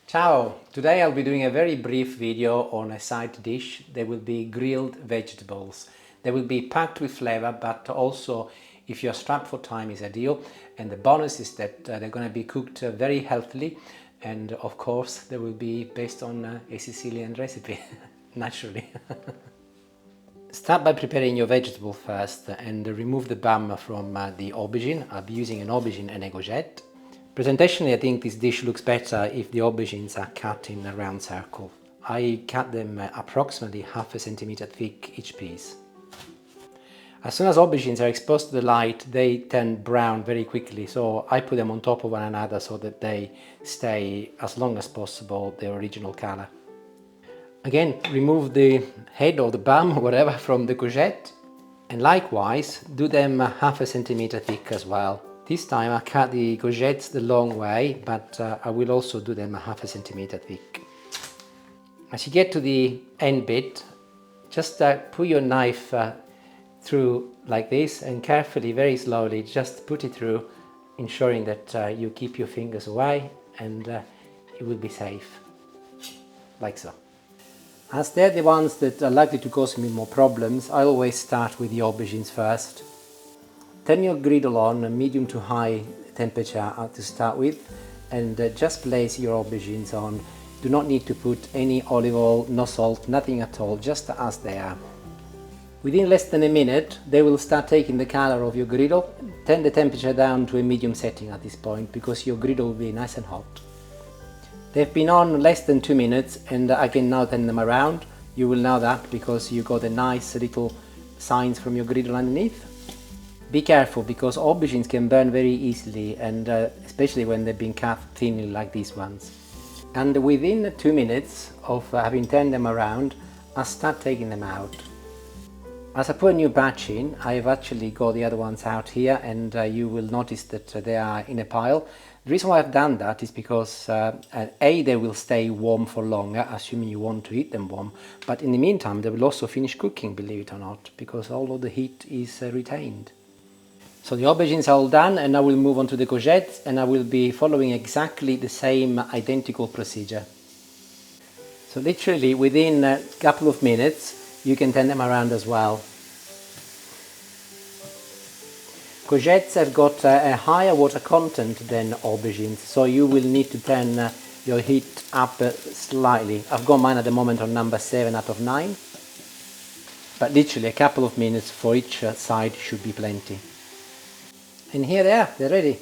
Ciao! Today I'll be doing a very brief video on a side dish. They will be grilled vegetables. They will be packed with flavor, but also if you're strapped for time is ideal. And the bonus is that they're going to be cooked very healthily, and of course they will be based on a Sicilian recipe, naturally. Start by preparing your vegetable first and remove the bum from the aubergine. I'll be using an aubergine and a courgette. Presentationally, I think this dish looks better if the aubergines are cut in a round circle. I cut them approximately half a centimeter thick each piece. As soon as aubergines are exposed to the light, they turn brown very quickly, so I put them on top of one another so that they stay as long as possible their original color. Again, remove the head or the bum or whatever from the courgette, and likewise do them half a centimeter thick as well. This time I cut the courgettes the long way, but I will also do them half a centimeter thick. As you get to the end bit, just put your knife through like this, and carefully, very slowly, just put it through, ensuring that you keep your fingers away and you will be safe, like so. As they're the ones that are likely to cause me more problems, I always start with the aubergines first. Turn your griddle on a medium to high temperature to start with, and just place your aubergines on. Do not need to put any olive oil, no salt, nothing at all, just as they are. Within less than a minute they will start taking the color of your griddle. Turn the temperature down to a medium setting at this point, because your griddle will be nice and hot. They've been on less than 2 minutes, and I can now turn them around. You will know that because you got a nice little signs from your griddle underneath. Be careful, because aubergines can burn very easily, and especially when they've been cut thinly like these ones. And within 2 minutes of having turned them around, I'll start taking them out. As I put a new batch in, I've actually got the other ones out here, and you will notice that they are in a pile. The reason why I've done that is because A, they will stay warm for longer, assuming you want to eat them warm, but in the meantime they will also finish cooking, believe it or not, because all of the heat is retained. So the aubergines are all done, and I will move on to the courgettes, and I will be following exactly the same identical procedure. So literally within a couple of minutes you can turn them around as well. Courgettes have got a higher water content than aubergines, so you will need to turn your heat up slightly. I've got mine at the moment on number 7 out of 9, but literally a couple of minutes for each side should be plenty. And here they are, they're ready.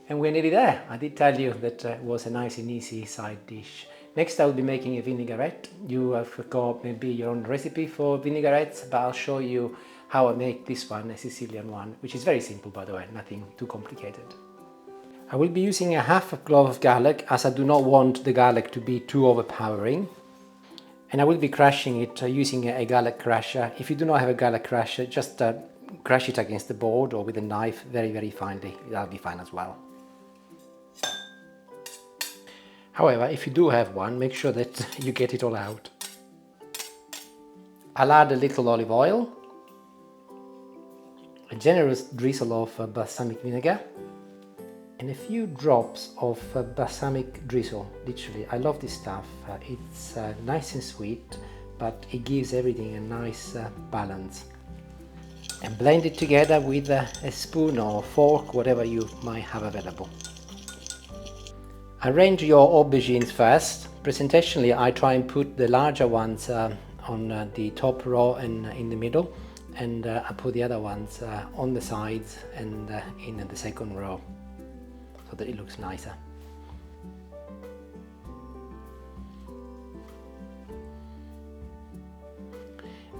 And we're nearly there. I did tell you that it was a nice and easy side dish. Next I'll be making a vinaigrette. You have got maybe your own recipe for vinaigrettes, but I'll show you how I make this one, a Sicilian one, which is very simple, by the way, nothing too complicated. I will be using a half a clove of garlic, as I do not want the garlic to be too overpowering. And I will be crushing it using a garlic crusher. If you do not have a garlic crusher, just crush it against the board or with a knife very finely. That'll be fine as well. However, if you do have one, make sure that you get it all out. I'll add a little olive oil, a generous drizzle of balsamic vinegar, and a few drops of balsamic drizzle. Literally, I love this stuff. It's nice and sweet, but it gives everything a nice balance. And blend it together with a spoon or fork, whatever you might have available. Arrange your aubergines first. Presentationally, I try and put the larger ones on the top row and in the middle, and I put the other ones on the sides and in the second row, so that it looks nicer.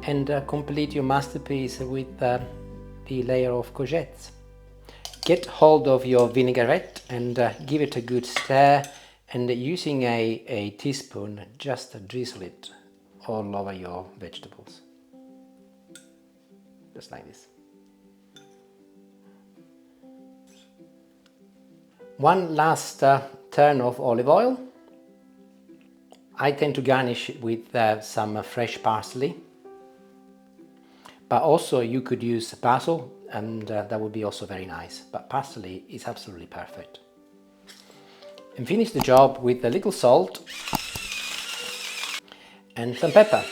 And complete your masterpiece with the layer of courgettes. Get hold of your vinaigrette and give it a good stir, and using a teaspoon, just drizzle it all over your vegetables. Just like this. One last turn of olive oil. I tend to garnish it with some fresh parsley. But also you could use basil, and that would be also very nice, but parsley is absolutely perfect. And finish the job with a little salt and some pepper.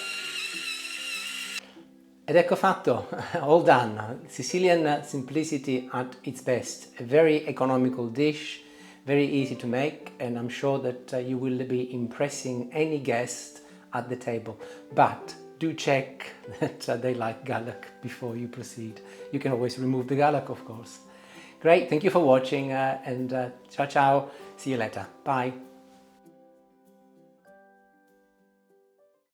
Ed ecco fatto, all done. Sicilian simplicity at its best. A very economical dish, very easy to make, and I'm sure that you will be impressing any guest at the table. But do check that they like gallac before you proceed. You can always remove the gallac, of course. Great, thank you for watching, and ciao ciao. See you later. Bye.